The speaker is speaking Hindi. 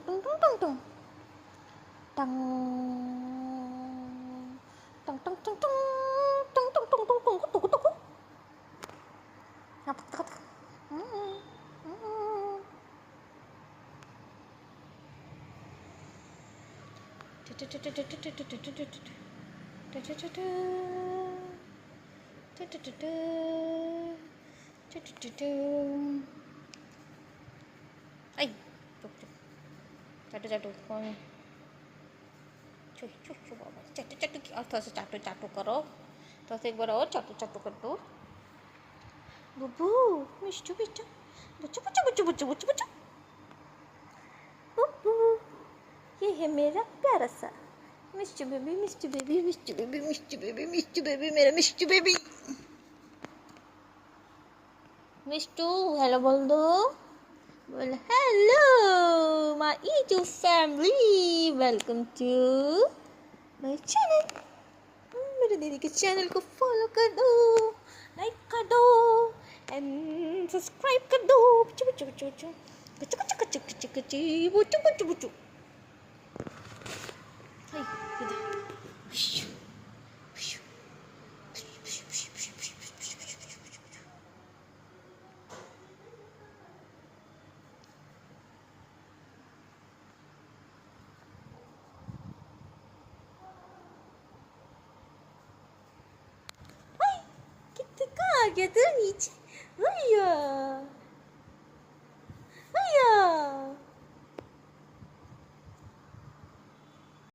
tung tung tung tung. Tang tang tang tang tang tang tang tang tang tang tang tang tang. Apa tak tak? Ay, jatuh कौन चुप चुप बाबा चटू चटू और थोड़ा सा चाटू चाटू करो थोड़ा सा एक बार और चाटू चाटू कर दो बुबू मिष्टू मिष्टू बुच्चू बुच्चू बुच्चू बुच्चू बुच्चू बुच्चू बुबू ये है मेरा प्यारा सा Mishtu baby Mishtu baby Mishtu baby Mishtu baby Mishtu baby मेरा मिष्टू बेबी मिष्टू हेलो बोल दो बोल hello my YouTube family welcome to my channel मेरे दीदी के चैनल को फॉलो कर दो लाइक कर दो एंड सब्सक्राइब कर दो बुच्चू बुच्चू बुच्चू बुच्चू बुच्चू बुच्चू बुच्चू बुच्चू बुच्चू बुच्चू बुच्चू हाय इधर आ गया तो नीचे भैया